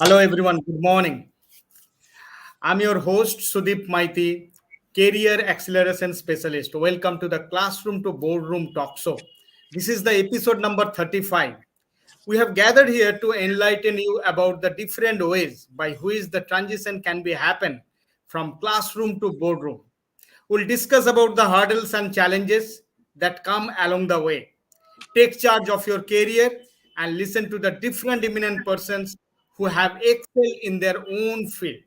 Hello everyone, good morning. I'm your host Sudeep Maiti, Career Acceleration Specialist. Welcome to the Classroom to Boardroom Talk Show. This is the episode number 35. We have gathered here to enlighten you about the different ways by which the transition can be happen from classroom to boardroom. We'll discuss about the hurdles and challenges that come along the way. Take charge of your career and listen to the different eminent persons who have excelled in their own field.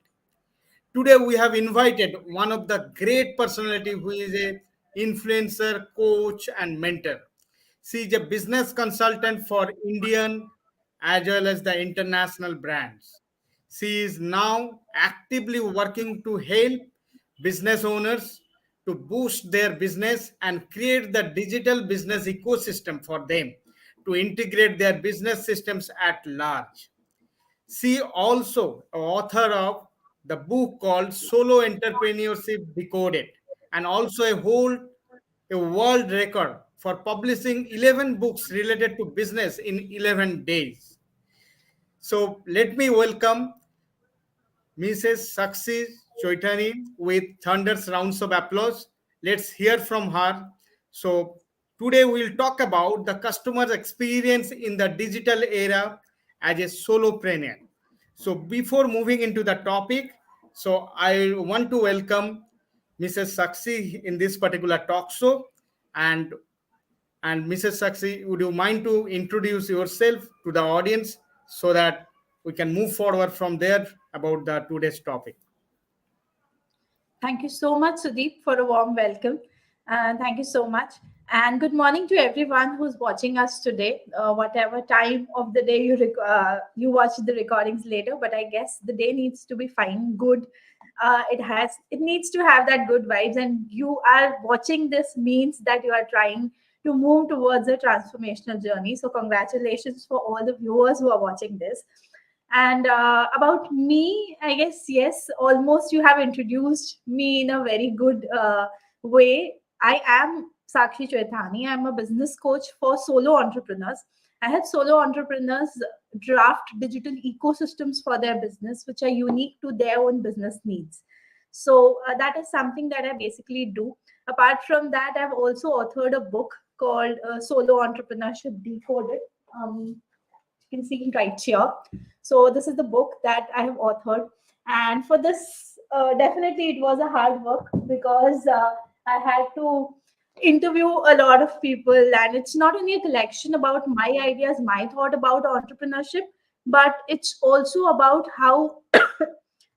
Today we have invited one of the great personality who is a influencer, coach and mentor. She is a business consultant for Indian as well as the international brands. She is now actively working to help business owners to boost their business and create the digital business ecosystem for them to integrate their business systems at large. She also author of the book called Solo Entrepreneurship Decoded and also a world record for publishing 11 books related to business in 11 days. So let me welcome Mrs. Sakshi Choitani with thunderous rounds of applause. Let's hear from her. So today we'll talk about the customer experience in the digital era as a solopreneur. So before moving into the topic, so I want to welcome Mrs. Sakshi in this particular talk show. And Mrs. Sakshi, would you mind to introduce yourself to the audience so that we can move forward from there about the today's topic? Thank you so much, Sudeep, for a warm welcome. And thank you so much. And good morning to everyone who's watching us today, whatever time of the day you watch the recordings later. But I guess the day needs to be fine, good. It needs to have that good vibes. And you are watching this means that you are trying to move towards a transformational journey. So congratulations for all the viewers who are watching this. And about me, I guess, yes, almost you have introduced me in a very good way. I am Sakshi Chaitani. I'm a business coach for solo entrepreneurs. I help solo entrepreneurs draft digital ecosystems for their business, which are unique to their own business needs. So that is something that I basically do. Apart from that, I've also authored a book called Solo Entrepreneurship Decoded. You can see right here. So this is the book that I have authored, and for this, definitely it was a hard work because I had to interview a lot of people, and it's not only a collection about my ideas, my thought about entrepreneurship, but it's also about how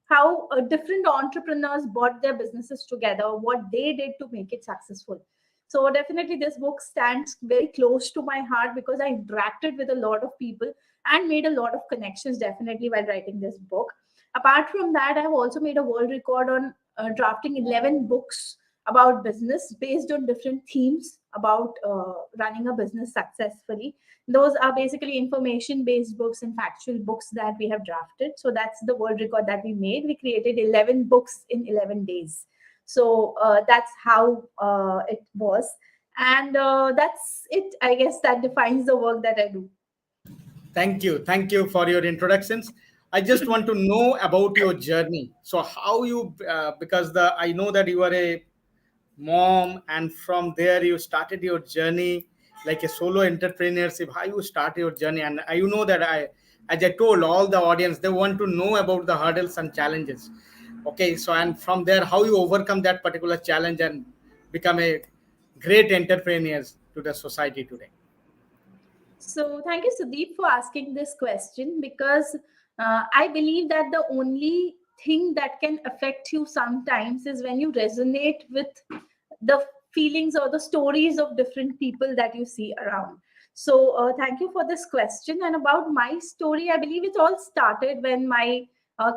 how different entrepreneurs brought their businesses together, what they did to make it successful. So definitely this book stands very close to my heart because I interacted with a lot of people and made a lot of connections definitely while writing this book. Apart from that, I've also made a world record on drafting 11 books about business based on different themes about running a business successfully. Those are basically information based books and factual books that we have drafted. So that's the world record that we made. We created 11 books in 11 days. So that's how it was. And that's it. I guess that defines the work that I do. Thank you. Thank you for your introductions. I just want to know about your journey. So how you because the I know that you are a mom and from there you started your journey like a solo entrepreneurship. How you start your journey, and you know that as I told all the audience, they want to know about the hurdles and challenges. Okay, so and from there, how you overcome that particular challenge and become a great entrepreneurs to the society today. So thank you, Sudeep, for asking this question because I believe that the only thing that can affect you sometimes is when you resonate with the feelings or the stories of different people that you see around. So thank you for this question. And about my story, I believe it all started when my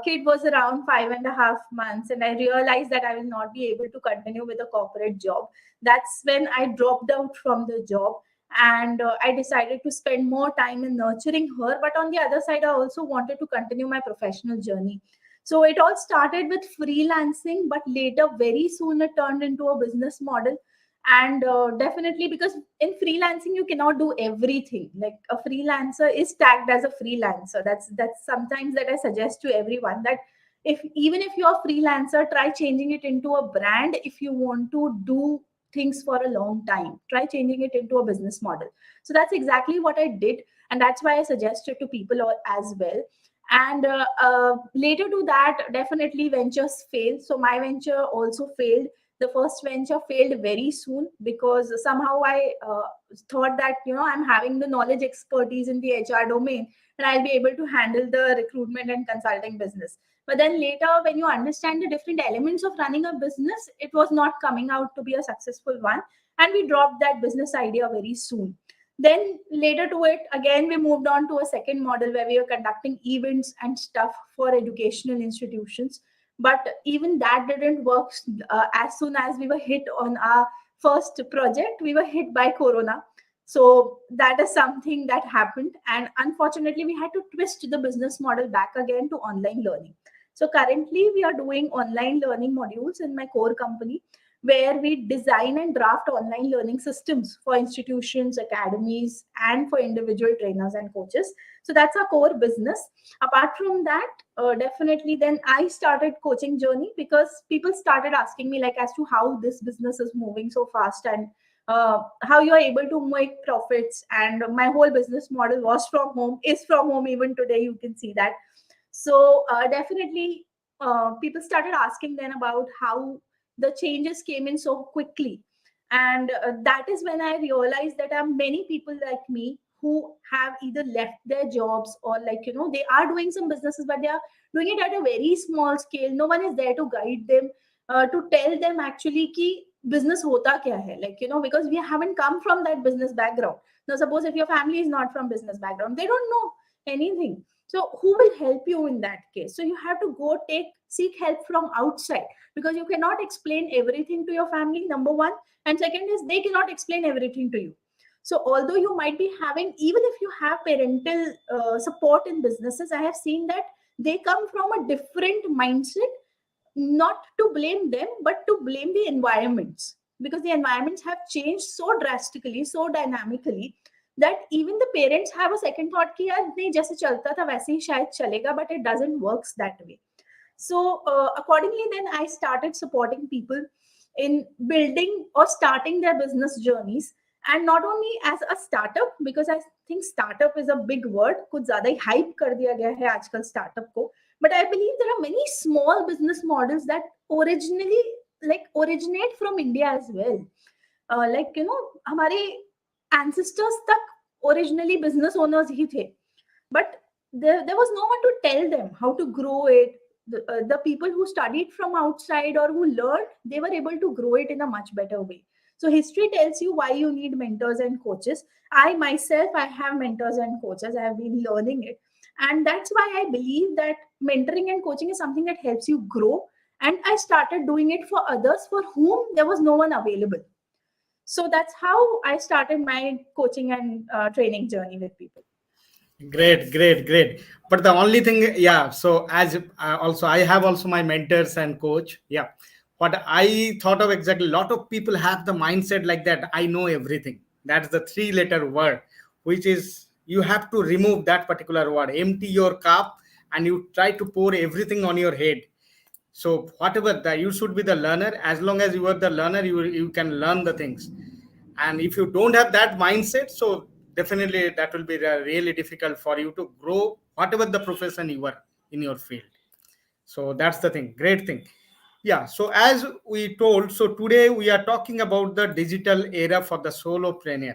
kid was around 5.5 months, and I realized that I will not be able to continue with a corporate job. That's when I dropped out from the job, and I decided to spend more time in nurturing her. But on the other side, I also wanted to continue my professional journey. So it all started with freelancing, but later very soon it turned into a business model. And definitely, because in freelancing you cannot do everything. Like a freelancer is tagged as a freelancer. That's sometimes that I suggest to everyone, that if even if you're a freelancer, try changing it into a brand. If you want to do things for a long time, try changing it into a business model. So that's exactly what I did, and that's why I suggested to people as well. And later to that, definitely ventures fail. So my venture also failed. The first venture failed very soon, because somehow I thought that, I'm having the knowledge, expertise in the HR domain, and I'll be able to handle the recruitment and consulting business. But then later, when you understand the different elements of running a business, it was not coming out to be a successful one, and we dropped that business idea very soon. Then later to it, again, we moved on to a second model where we were conducting events and stuff for educational institutions. But even that didn't work. As soon as we were hit on our first project, we were hit by Corona. So that is something that happened. And unfortunately, we had to twist the business model back again to online learning. So currently, we are doing online learning modules in my core company, where we design and draft online learning systems for institutions, academies, and for individual trainers and coaches. So that's our core business. Apart from that, definitely then I started coaching journey, because people started asking me, like, as to how this business is moving so fast, and how you are able to make profits. And my whole business model was from home, is from home even today, you can see that. So definitely, people started asking then about how the changes came in so quickly. And that is when I realized that there are many people like me who have either left their jobs, or, like, they are doing some businesses, but they are doing it at a very small scale. No one is there to guide them, to tell them actually ki business hota kya hai, like, because we haven't come from that business background. Now suppose if your family is not from business background, they don't know anything. So who will help you in that case? So you have to go seek help from outside, because you cannot explain everything to your family, number one. And second is, they cannot explain everything to you. So although you might be having, even if you have parental support in businesses, I have seen that they come from a different mindset. Not to blame them, but to blame the environments, because the environments have changed so drastically, so dynamically, that even the parents have a second thought कि यार नहीं, जैसे चलता था वैसे ही शायद चलेगा, but it doesn't works that way. So accordingly, then I started supporting people in building or starting their business journeys. And not only as a startup, because I think startup is a big word, कुछ ज़्यादा ही hype कर दिया गया है आजकल startup को. But I believe there are many small business models that originally, like, originate from India as well. Like, हमारे ancestors तक originally business owners ही थे. But there was no one to tell them how to grow it. The people who studied from outside or who learned, they were able to grow it in a much better way. So history tells you why you need mentors and coaches. I myself, I have mentors and coaches. I have been learning it. And that's why I believe that mentoring and coaching is something that helps you grow. And I started doing it for others for whom there was no one available. So that's how I started my coaching and training journey with people. Great, great, great. But the only thing, yeah. So as also, I have also my mentors and coach. Yeah. What I thought of exactly, a lot of people have the mindset like that. I know everything. That's the three-letter word, which is you have to remove that particular word, empty your cup, and you try to pour everything on your head. So whatever that, you should be the learner. As long as you are the learner, you can learn the things. And if you don't have that mindset, so definitely that will be really difficult for you to grow whatever the profession you are in your field. So that's the thing, great thing. Yeah, so as we told, so today we are talking about the digital era for the solopreneur.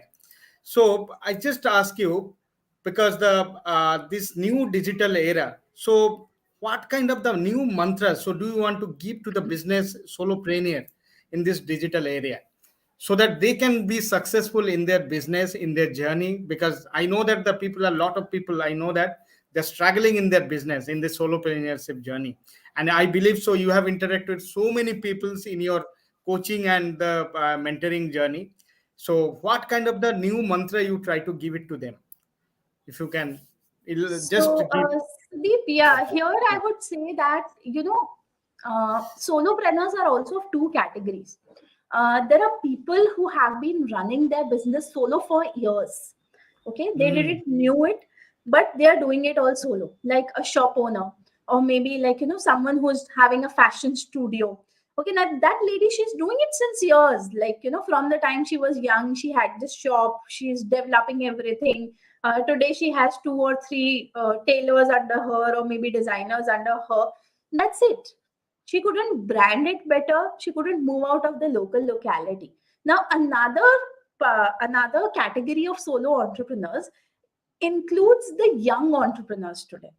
So I just ask you, because the this new digital era, so what kind of the new mantras so do you want to give to the business solopreneur in this digital area, so that they can be successful in their business, in their journey? Because I know that the people, a lot of people I know that they're struggling in their business, in the solopreneurship journey. And I believe so you have interacted with so many peoples in your coaching and the mentoring journey. So what kind of the new mantra you try to give it to them, if you can? It'll just So, give. Deep, yeah, here I would say that, solopreneurs are also of two categories. There are people who have been running their business solo for years. Okay, they Mm. didn't knew it, but they are doing it all solo, like a shop owner, or maybe like someone who's having a fashion studio. Okay, now that lady, she's doing it since years, like from the time she was young, she had this shop, she's developing everything. Today she has two or three tailors under her, or maybe designers under her. That's it. She couldn't brand it better, she couldn't move out of the local locality. Now another category of solo entrepreneurs includes the young entrepreneurs today,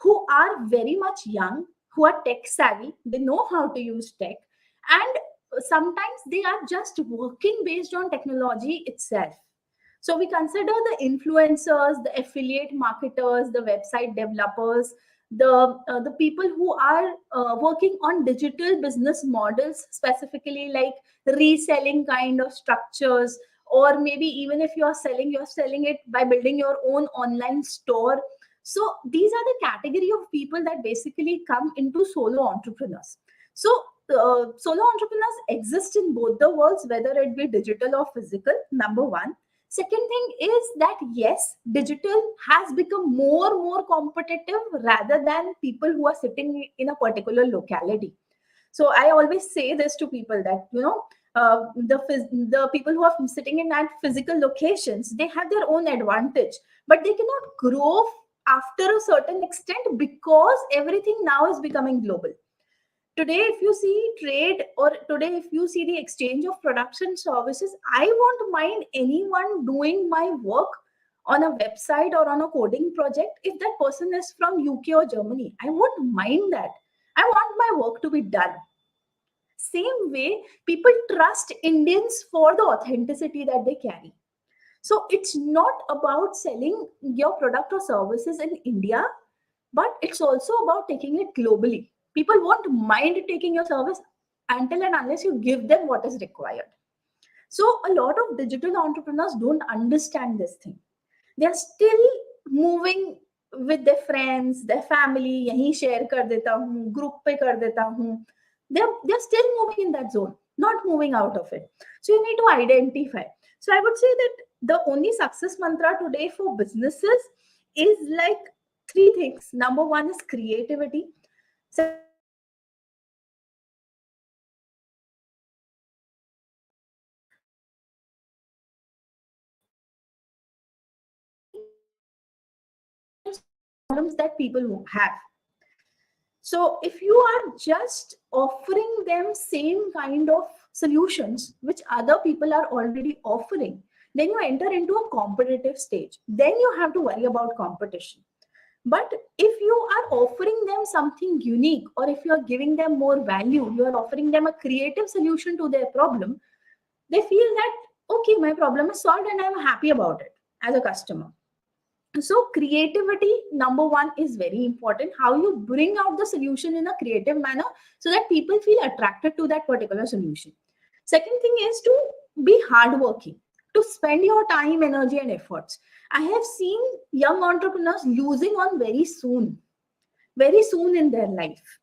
who are very much young, who are tech savvy, they know how to use tech, and sometimes they are just working based on technology itself. So we consider the influencers, the affiliate marketers, the website developers, the people who are working on digital business models, specifically like reselling kind of structures, or maybe even if you're selling it by building your own online store. So these are the category of people that basically come into solo entrepreneurs. So solo entrepreneurs exist in both the worlds, whether it be digital or physical. Number one. Second thing is that yes, digital has become more competitive rather than people who are sitting in a particular locality. So I always say this to people that the people who are sitting in that physical locations, they have their own advantage, but they cannot grow after a certain extent because everything now is becoming global. Today if you see trade, or today if you see the exchange of products and services, I won't mind anyone doing my work on a website or on a coding project if that person is from UK or Germany. I won't mind that. I want my work to be done. Same way, people trust Indians for the authenticity that they carry. So it's not about selling your product or services in India, but it's also about taking it globally. People won't mind taking your service until and unless you give them what is required. So a lot of digital entrepreneurs don't understand this thing. They are still moving with their friends, their family. यहीं share कर देता हूँ, group पे कर देता हूँ. They're still moving in that zone, not moving out of it. So you need to identify. So I would say that the only success mantra today for businesses is like three things. Number one is creativity. Second thing is understanding the problems that people have. So if you are just offering them same kind of solutions which other people are already offering, then you enter into a competitive stage. Then you have to worry about competition. But if you are offering them something unique, or if you are giving them more value, you are offering them a creative solution to their problem, they feel that, okay, my problem is solved and I'm happy about it as a customer. So creativity, number one, is very important. How you bring out the solution in a creative manner so that people feel attracted to that particular solution. Second thing is to be hardworking, to spend your time, energy, and efforts. I have seen young entrepreneurs losing on very soon in their life.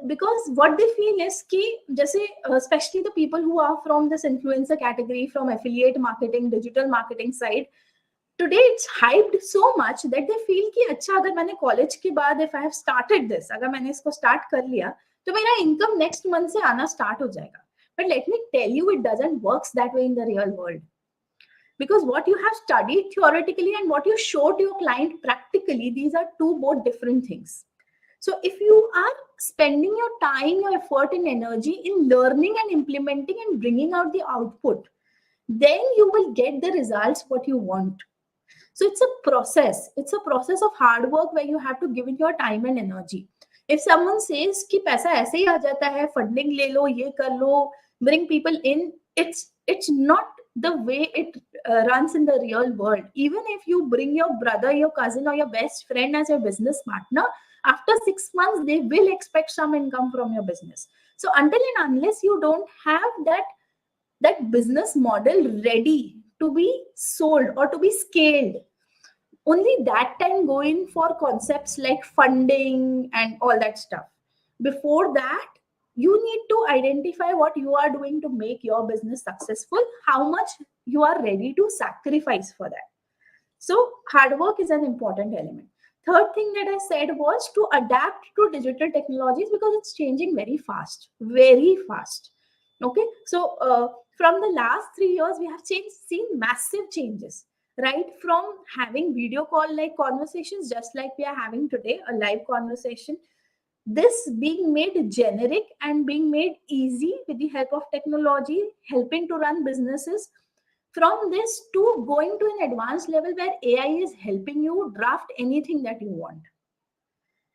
Because what they feel is कि जैसे especially the people who are from this influencer category, from affiliate marketing, digital marketing side, today it's hyped so much that they feel कि अच्छा, अगर मैंने college के बाद if I have started this, अगर मैंने इसको start कर लिया, तो मेरा income next month से आना start हो जाएगा. But let me tell you, it doesn't works that way in the real world. Because what you have studied theoretically and what you show to your client practically, these are two both different things. So if you are spending your time, your effort and energy in learning and implementing and bringing out the output, then you will get the results what you want. So it's a process. It's a process of hard work where you have to give it your time and energy. If someone says कि पैसा ऐसे ही आ जाता है, funding ले लो, ये कर लो, bring people in, it's not the way it runs in the real world. Even if you bring your brother, your cousin, or your best friend as your business partner, after 6 months they will expect some income from your business. So until and unless you don't have that business model ready to be sold or to be scaled, only that time go in for concepts like funding and all that stuff. Before that, you need to identify what you are doing to make your business successful, how much you are ready to sacrifice for that. So hard work is an important element. Third thing that I said was to adapt to digital technologies because it's changing very fast, very fast. Okay, so from the last 3 years, we have seen massive changes. Right from having video call like conversations, just like we are having today, a live conversation, this being made generic and being made easy with the help of technology, helping to run businesses. From this to going to an advanced level where AI is helping you draft anything that you want.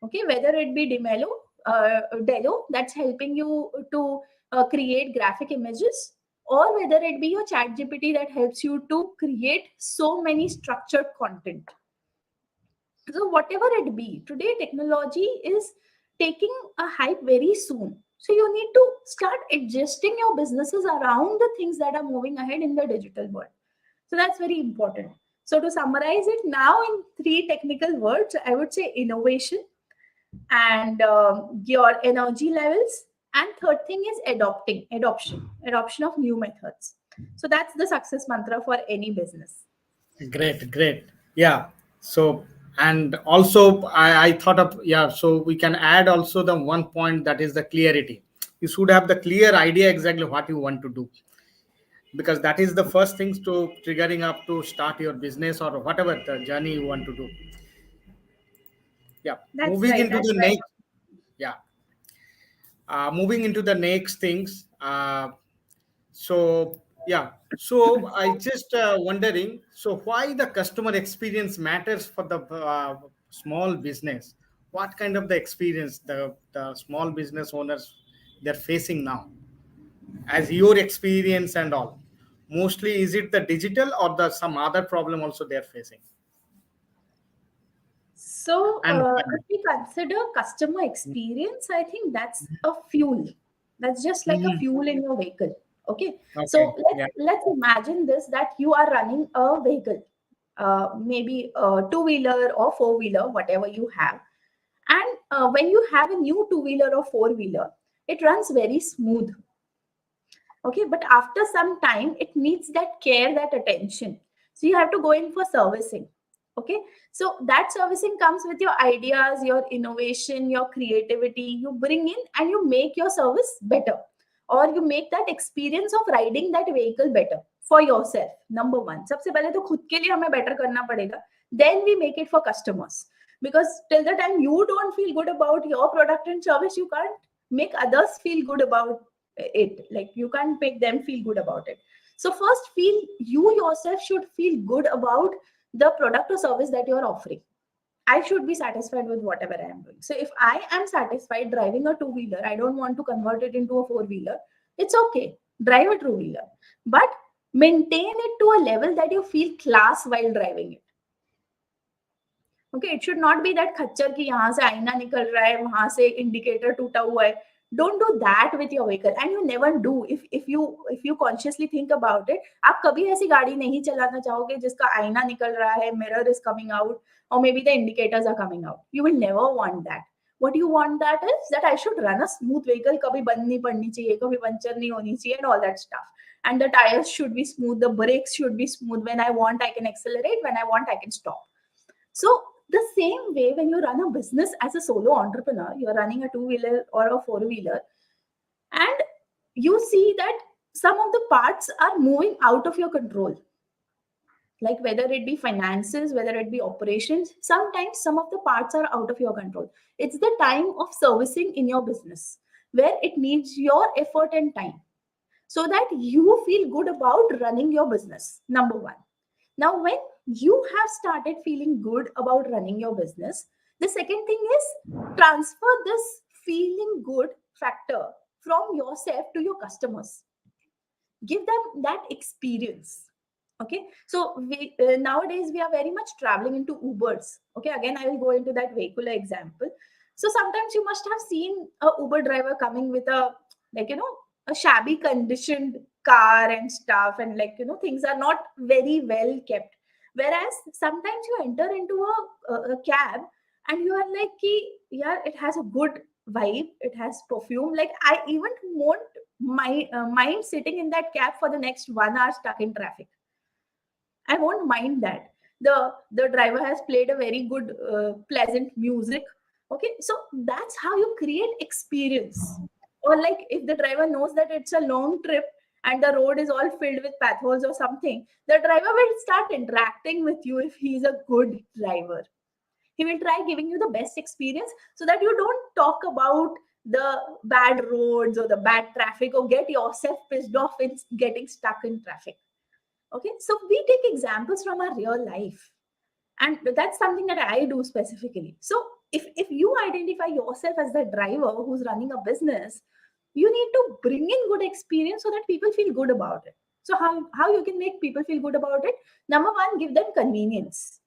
Okay, whether it be Delo that's helping you to create graphic images, or whether it be your chat GPT that helps you to create so many structured content. So whatever it be, today technology is taking a hype very soon. So you need to start adjusting your businesses around the things that are moving ahead in the digital world. So that's very important. So to summarize it now in three technical words, I would say innovation and your energy levels. And third thing is adoption of new methods. So that's the success mantra for any business. Great, great. Yeah. So, and also I thought of, yeah, so we can add also the one point, that is the clarity. You should have the clear idea exactly what you want to do, because that is the first things to triggering up to start your business or whatever the journey you want to do. Yeah. That's Moving right. into That's the right. next, yeah. Moving into the next things. So yeah, so I just wondering, so why the customer experience matters for the small business? What kind of the experience the small business owners they're facing now, as your experience and all? Mostly, is it the digital or the some other problem also they're facing? So, And if we consider customer experience, I think that's a fuel. That's just like a Mhm. fuel in your vehicle. Okay. Okay, So yeah, let's imagine this, that you are running a vehicle, maybe a two-wheeler or four-wheeler, whatever you have. And when you have a new two-wheeler or four-wheeler, it runs very smooth. Okay, but after some time it needs that care, that attention, so you have to go in for servicing. Okay, so that servicing comes with your ideas, your innovation, your creativity, you bring in and you make your service better, or you make that experience of riding that vehicle better for yourself. Number one, सबसे पहले तो खुद के लिए हमें better करना पड़ेगा, then we make it for customers. Because till the time you don't feel good about your product and service, you can't make others feel good about it. Like you can't make them feel good about it. So first, feel you yourself should feel good about the product or service that you're offering. I should be satisfied with whatever I am doing. So if I am satisfied driving a two-wheeler, I don't want to convert it into a four-wheeler. It's okay, drive a two-wheeler, but maintain it to a level that you feel class while driving it. Okay, it should not be that खच्चर की यहाँ से आईना निकल रहा है, वहां से इंडिकेटर टूटा हुआ है. Don't do that with your vehicle, and you never do. If you consciously think about it, आप कभी ऐसी गाड़ी नहीं चलाना चाहोगे जिसका आईना निकल रहा है, mirror is coming out, or maybe the indicators are coming out. You will never want that. What you want that is that I should run a smooth vehicle, kabhi band nahi padni chahiye, kabhi puncture nahi honi chahiye, and all that stuff. And the tires should be smooth, the brakes should be smooth. When I want, I can accelerate. When I want, I can stop. So the same way, when you run a business as a solo entrepreneur, you're running a two-wheeler or a four-wheeler, and you see that some of the parts are moving out of your control. Like whether it be finances, whether it be operations, sometimes some of the parts are out of your control. It's the time of servicing in your business where it needs your effort and time, so that you feel good about running your business. Number one. Now, when you have started feeling good about running your business, the second thing is transfer this feeling good factor from yourself to your customers. Give them that experience. Okay, so nowadays we are very much traveling into Ubers. Okay, again I will go into that vehicular example. So sometimes you must have seen a Uber driver coming with a, like, a shabby conditioned car and stuff, and, like, things are not very well kept. Whereas sometimes you enter into a cab and you are like, ki, yeah, it has a good vibe, it has perfume. Like I even won't mind sitting in that cab for the next 1 hour stuck in traffic. I won't mind that. The driver has played a very good, pleasant music. Okay, so that's how you create experience. Or like if the driver knows that it's a long trip and the road is all filled with potholes or something, the driver will start interacting with you if he's a good driver. He will try giving you the best experience so that you don't talk about the bad roads or the bad traffic or get yourself pissed off in getting stuck in traffic. Okay, so we take examples from our real life, and that's something that I do specifically. So if you identify yourself as the driver who's running a business, you need to bring in good experience so that people feel good about it. So how you can make people feel good about it? Number one, give them convenience.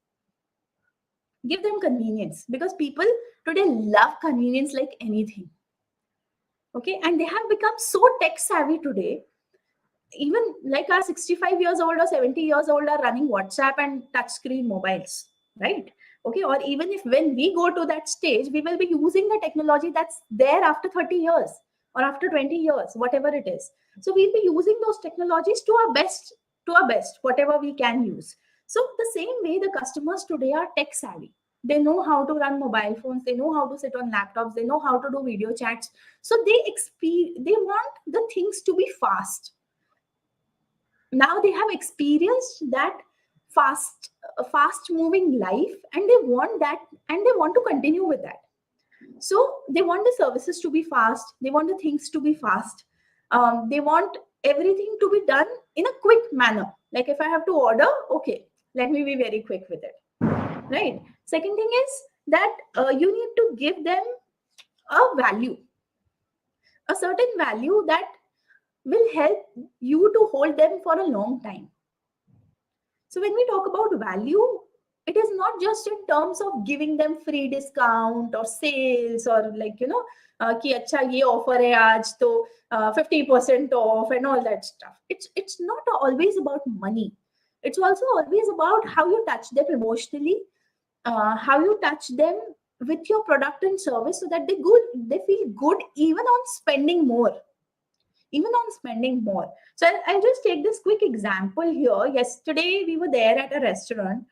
Give them convenience, because people today love convenience like anything. Okay, and they have become so tech savvy today. Even like our 65 years old or 70 years old are running WhatsApp and touchscreen mobiles, right? Okay, or even if when we go to that stage, we will be using the technology that's there after 30 years or after 20 years, whatever it is. So we'll be using those technologies to our best, whatever we can use. So the same way, the customers today are tech savvy. They know how to run mobile phones, they know how to sit on laptops, they know how to do video chats. So they want the things to be fast. Now they have experienced that fast moving life, and they want that, and they want to continue with that. So they want the services to be fast, they want the things to be fast, they want everything to be done in a quick manner. Like if I have to order, okay, let me be very quick with it, right? Second thing is that you need to give them a value, a certain value that will help you to hold them for a long time. So when we talk about value, it is not just in terms of giving them free discount or sales, or like, कि अच्छा ये offer है आज तो 50% off and all that stuff. It's not always about money. It's also always about how you touch them emotionally, how you touch them with your product and service, so that they feel good even on spending more. Even on spending more. So I'll just take this quick example here. Yesterday, we were there at a restaurant.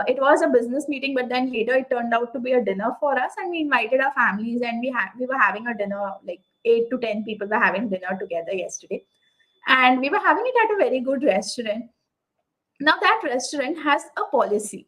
It was a business meeting, but then later it turned out to be a dinner for us, and we invited our families, and we were having a dinner. Like 8 to 10 people were having dinner together yesterday, and we were having it at a very good restaurant. Now that restaurant has a policy.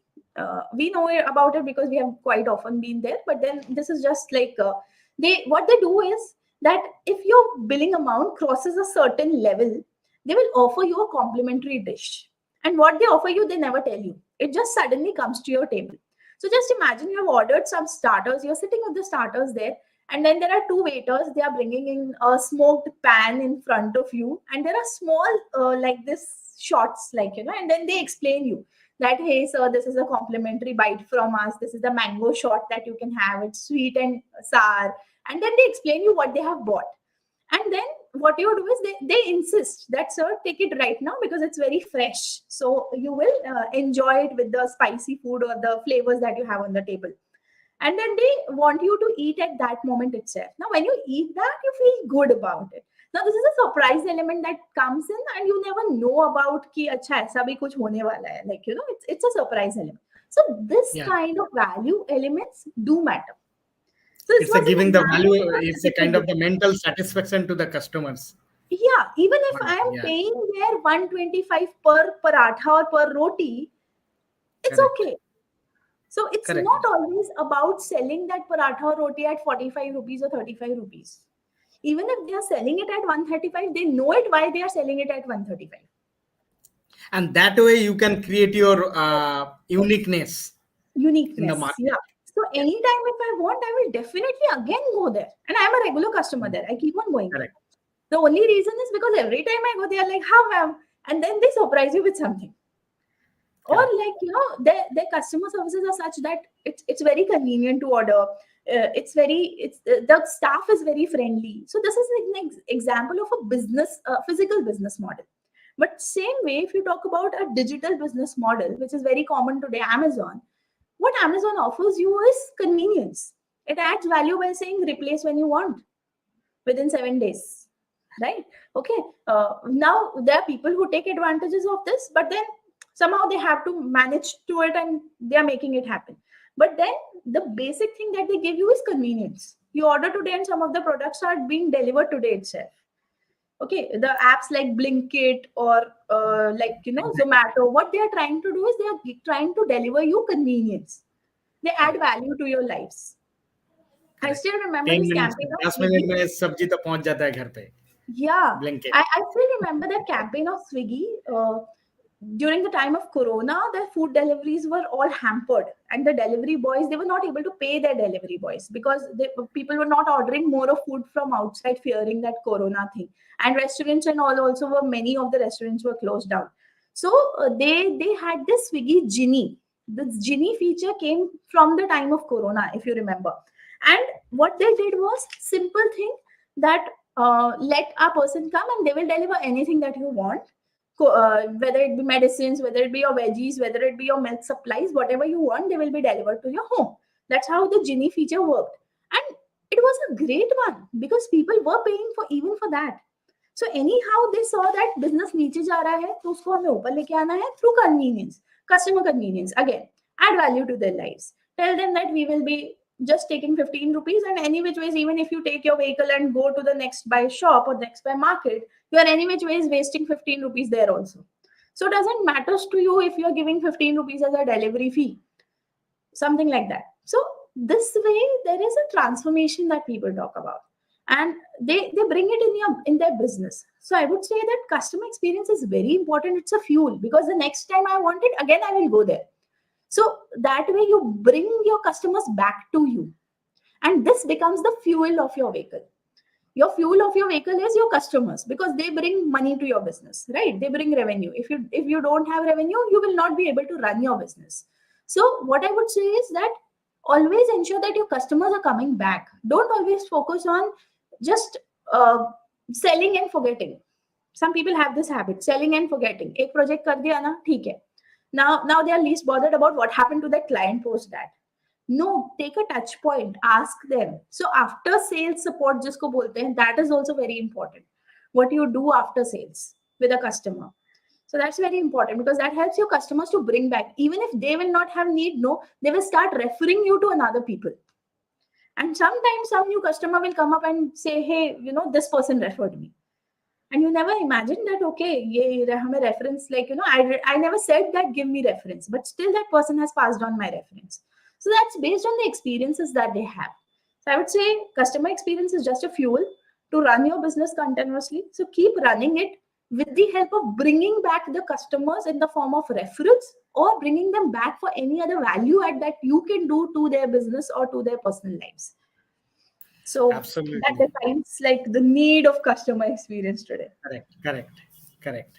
We know about it because we have quite often been there. But then this is just like what they do is that if your billing amount crosses a certain level, they will offer you a complimentary dish. And what they offer you, they never tell you. It just suddenly comes to your table. So just imagine you have ordered some starters. You're sitting with the starters there, and then there are two waiters. They are bringing in a smoked pan in front of you, and there are small like this shots, like, and then they explain you that, hey sir, this is a complimentary bite from us, this is the mango shot that you can have, it's sweet and sour. And then they explain you what they have bought. And then what you do is they insist that, sir, take it right now because it's very fresh, so you will enjoy it with the spicy food or the flavors that you have on the table. And then they want you to eat at that moment itself. Now when you eat that, you feel good about it. Now this is a surprise element that comes in, and you never know about ki acha aisa bhi kuch hone wala hai. Like, it's a surprise element. So this kind of value elements do matter. So this It's a was an giving the example value. of a It's a typical kind of the business. mental satisfaction to the customers. Yeah, even if I am Yeah, paying their 125 per paratha or per roti, it's correct, okay. So it's correct. not always about selling that paratha or roti at 45 rupees or 35 rupees. Even if they are selling it at 135, they know it why they are selling it at 135. And that way you can create your uniqueness in the Uniqueness. market. Yeah. So Yeah, anytime if I want, I will definitely again go there. And I'm a regular customer there. I keep on going there. correct. The only reason is because every time I go, they are like, how ma'am? And then they surprise you with something. Or Correct. like, their customer services are such that it's very convenient to order. The staff is very friendly. So this is an example of a business, physical business model. But same way, if you talk about a digital business model, which is very common today, Amazon, What Amazon offers you is convenience. It adds value by saying replace when you want within 7 days, right? Okay. Now there are people who take advantages of this, but then somehow they have to manage to it and they are making it happen. But then the basic thing that they give you is convenience. You order today and some of the products are being delivered today itself. Okay, the apps like Blinkit or like Zomato, what they are trying to do is they are trying to deliver you convenience. They add Correct. value to your lives. I correct. still remember 3 this minute campaign of 10 Swiggy. Minute में सब्जी तो पहुंच जाता है घर पे. Yeah, Blinkit. I still remember that campaign of Swiggy. During the time of Corona, their food deliveries were all hampered, and the delivery boys, they were not able to pay their delivery boys because people were not ordering more of food from outside, fearing that Corona thing. And restaurants and all also were, many of the restaurants were closed down. So they had this Swiggy Genie. This Genie feature came from the time of Corona, if you remember. And what they did was simple thing that let a person come and they will deliver anything that you want, whether it be medicines, whether it be your veggies, whether it be your milk supplies, whatever you want, they will be delivered to your home. That's how the Genie feature worked. And it was a great one because people were paying for even for that. So anyhow they saw that business नीचे जा रहा है, तो उसको हमें ऊपर लेके आना है through convenience, customer convenience. Again, add value to their lives. Tell them that we will be just taking 15 rupees, and any which ways, even if you take your vehicle and go to the next by shop or next by market, you are any which ways wasting 15 rupees there also. So it doesn't matters to you if you're giving 15 rupees as a delivery fee, something like that. So this way there is a transformation that people talk about, and they bring it in their business. So I would say that customer experience is very important. It's a fuel, because the next time I want it again, I will go there. So that way you bring your customers back to you, and this becomes the fuel of your vehicle. Your fuel of your vehicle is your customers, because they bring money to your business, right? They bring revenue. If you don't have revenue, you will not be able to run your business. So what I would say is that always ensure that your customers are coming back. Don't always focus on just selling and forgetting. Some people have this habit, selling and forgetting. एक project कर दिया ना, ठीक है. Now they are least bothered about what happened to that client post that. No, take a touch point, ask them. So after sales support jisko bolte hain, that is also very important. What you do after sales with a customer. So that's very important, because that helps your customers to bring back. Even if they will not have need, no, they will start referring you to another people. And sometimes some new customer will come up and say, hey, this person referred me. And you never imagine that, okay, ye hame reference, like, I never said that give me reference, but still that person has passed on my reference. So that's based on the experiences that they have. So I would say customer experience is just a fuel to run your business continuously. So keep running it with the help of bringing back the customers in the form of referrals, or bringing them back for any other value add that you can do to their business or to their personal lives. So that Absolutely. defines like the need of customer experience today. Correct, correct, correct.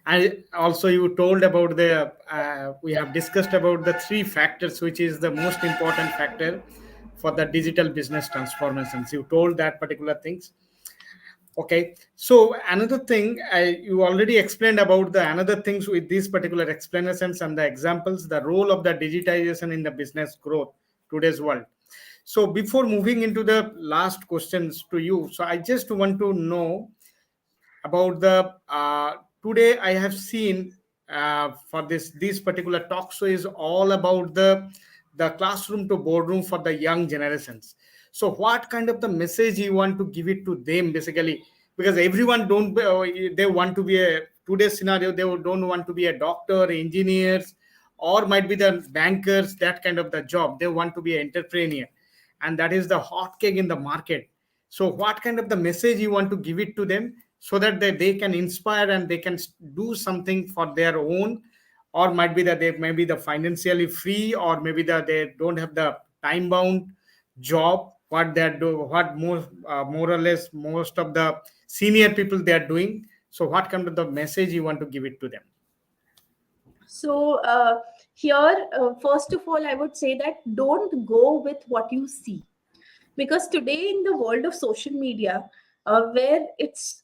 And also, you told about the, we have discussed about the three factors, which is the most important factor for the digital business transformations. You told that particular things. Okay. So another thing, you already explained about the another things with these particular explanations and the examples, the role of the digitization in the business growth today's world. So before moving into the last questions to you, so I just want to know about the today I have seen for this particular talk show is all about the classroom to boardroom for the young generations. So what kind of the message you want to give it to them basically? Because everyone don't they want to be a today's scenario, they don't want to be a doctor, engineers, or might be the bankers, that kind of the job. They want to be an entrepreneur, and that is the hot cake in the market. So what kind of the message you want to give it to them, so that they can inspire and they can do something for their own, or might be that they may be the financially free, or maybe that they don't have the time bound job, what they do, what more or less most of the senior people they are doing. So what kind of the message you want to give it to them? So here, first of all, I would say that don't go with what you see, because today in the world of social media, where it's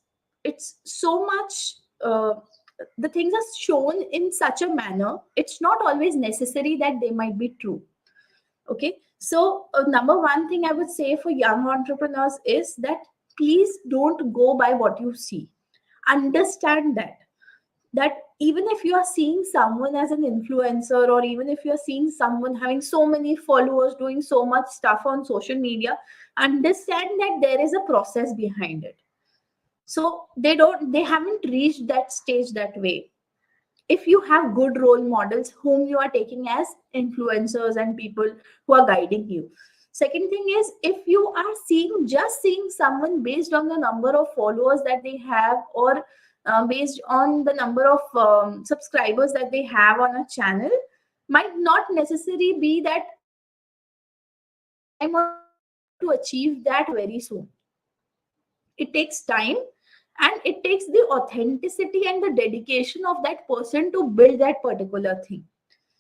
so much, the things are shown in such a manner, it's not always necessary that they might be true. Okay, so number one thing I would say for young entrepreneurs is that please don't go by what you see. Understand that even if you are seeing someone as an influencer, or even if you are seeing someone having so many followers doing so much stuff on social media, understand that there is a process behind it. So they haven't reached that stage that way. If you have good role models whom you are taking as influencers and people who are guiding you. Second thing is, if you are seeing someone based on the number of followers that they have, or based on the number of subscribers that they have on a channel, might not necessarily be that it takes time or it takes effort to achieve that very soon. It takes time, and it takes the authenticity and the dedication of that person to build that particular thing.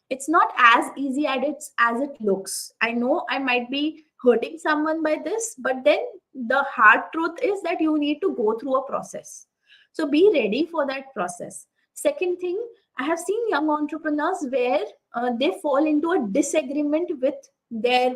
It's not as easy as it looks. I know I might be hurting someone by this, but then the hard truth is that you need to go through a process. So be ready for that process. Second thing, I have seen young entrepreneurs where they fall into a disagreement with their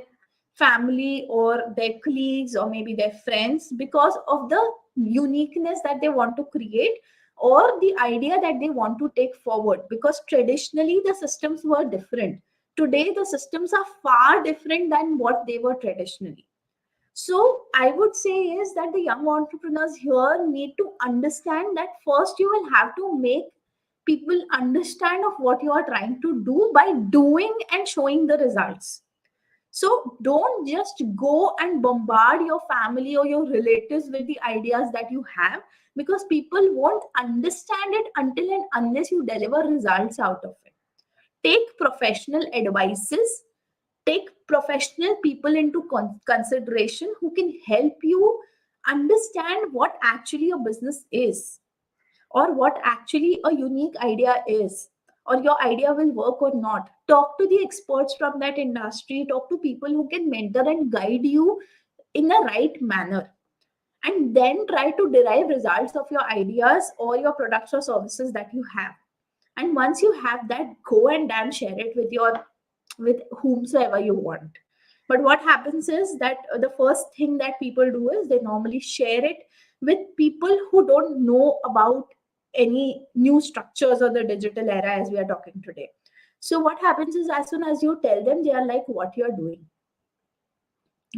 family or their colleagues or maybe their friends because of the uniqueness that they want to create, or the idea that they want to take forward, because traditionally the systems were different. Today the systems are far different than what they were traditionally. So I would say is that the young entrepreneurs here need to understand that first you will have to make people understand of what you are trying to do by doing and showing the results. So don't just go and bombard your family or your relatives with the ideas that you have, because people won't understand it until and unless you deliver results out of it. Take professional advices, take professional people into consideration who can help you understand what actually your business is, or what actually a unique idea is, or your idea will work or not. Talk to the experts from that industry, talk to people who can mentor and guide you in the right manner, and then try to derive results of your ideas or your products or services that you have. And once you have that, go and damn share it with whomsoever you want. But what happens is that the first thing that people do is they normally share it with people who don't know about any new structures or the digital era as we are talking today. So what happens is, as soon as you tell them, they are like, what you are doing?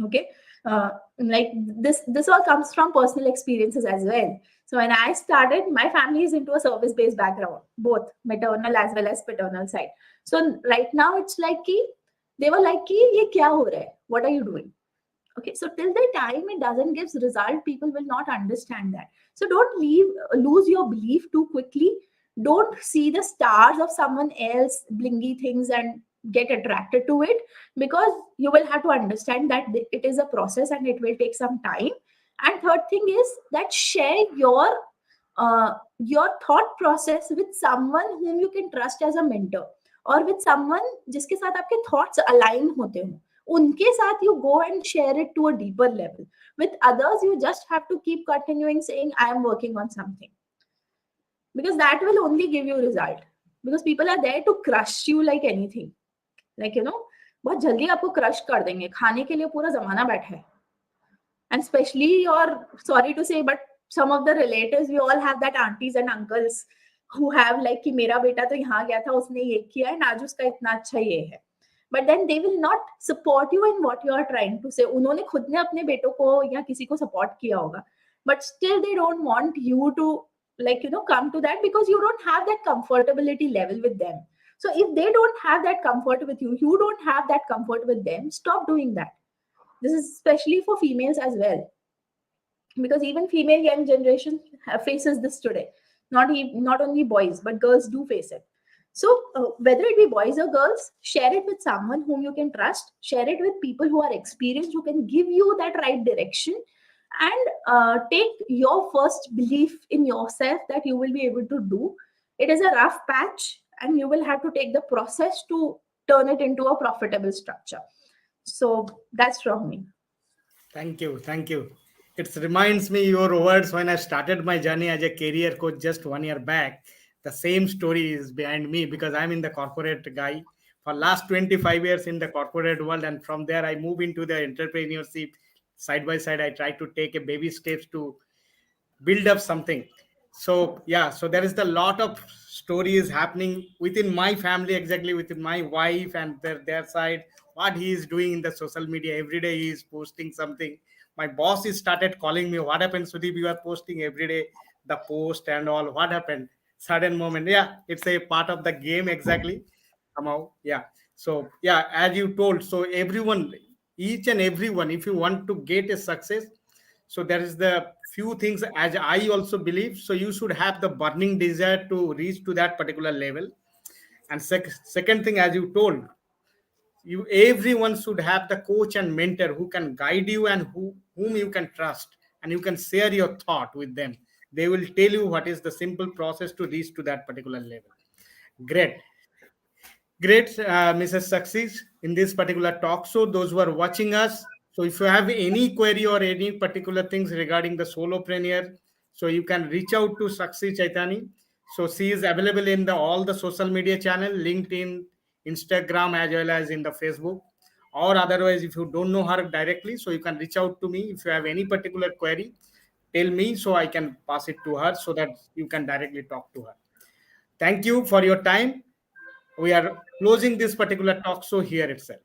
Okay. Like this all comes from personal experiences as well. So when I started, my family is into a service based background, both maternal as well as paternal side. So right now it's like ki, they were like ki, ye kya ho raha hai, what are you doing? Okay, so till the time it doesn't give result, people will not understand that. So don't lose your belief too quickly. Don't see the stars of someone else blingy things and get attracted to it, because you will have to understand that it is a process and it will take some time. And third thing is that share your thought process with someone whom you can trust as a mentor, और with someone जिसके साथ आपके thoughts align होते हो, उनके साथ you go and share it to a deeper level. With others, you just have to keep continuing saying, I am working on something, because that will only give you result. Because people are there to crush you like anything. Like, बहुत जल्दी आपको crush कर देंगे, खाने के लिए पूरा जमाना बैठा है. And especially your, sorry to say, but some of the relatives, we all have that aunties and uncles who have like कि मेरा बेटा तो यहाँ गया था, उसने ये किया है, आज उसका इतना अच्छा ये है. But then they will not support you in what you are trying to say. उन्होंने खुद ने अपने बेटों को या किसी को support किया होगा, but still they don't want you to come to that, because you don't have that comfortability level with them. So if they don't have that comfort with you, you don't have that comfort with them, stop doing that. This is especially for females as well, because even female young generation faces this today. Not only boys, but girls do face it. So whether it be boys or girls, share it with someone whom you can trust, share it with people who are experienced, who can give you that right direction, and take your first belief in yourself that you will be able to do. It is a rough patch, and you will have to take the process to turn it into a profitable structure. So that's from me. Thank you. Thank you. It reminds me your words when I started my journey as a career coach just 1 year back. The same story is behind me because I'm in the corporate guy for last 25 years in the corporate world, and from there I move into the entrepreneurship. Side by side, I try to take a baby steps to build up something. So yeah, so there is the lot of stories happening within my family, exactly within my wife and their side, what he is doing in the social media. Every day he is posting something. My boss is started calling me, what happened, Sudeep, you are posting every day the post and all, what happened? Sudden moment. Yeah, it's a part of the game, exactly, somehow. Yeah. So yeah, as you told, so everyone, each and everyone, if you want to get a success, so there is the few things, as I also believe, so you should have the burning desire to reach to that particular level. And second thing, as you told, you everyone should have the coach and mentor who can guide you, and whom you can trust, and you can share your thought with them. They will tell you what is the simple process to reach to that particular level. Great. Great, Mrs. Success, in this particular talk show, those who are watching us. So, if you have any query or any particular things regarding the solopreneur, so you can reach out to Saksi Chaitani. So, she is available in the all the social media channel, LinkedIn, Instagram, as well as in the Facebook. Or otherwise, if you don't know her directly, so you can reach out to me. If you have any particular query, tell me so I can pass it to her so that you can directly talk to her. Thank you for your time. We are closing this particular talk show here itself.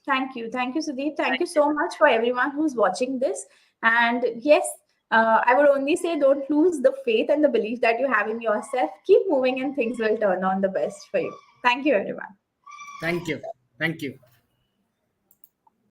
Thank you, Sudeep. Thank you so much for everyone who's watching this. And yes, I would only say don't lose the faith and the belief that you have in yourself. Keep moving, and things will turn on the best for you. Thank you, everyone. Thank you. Thank you.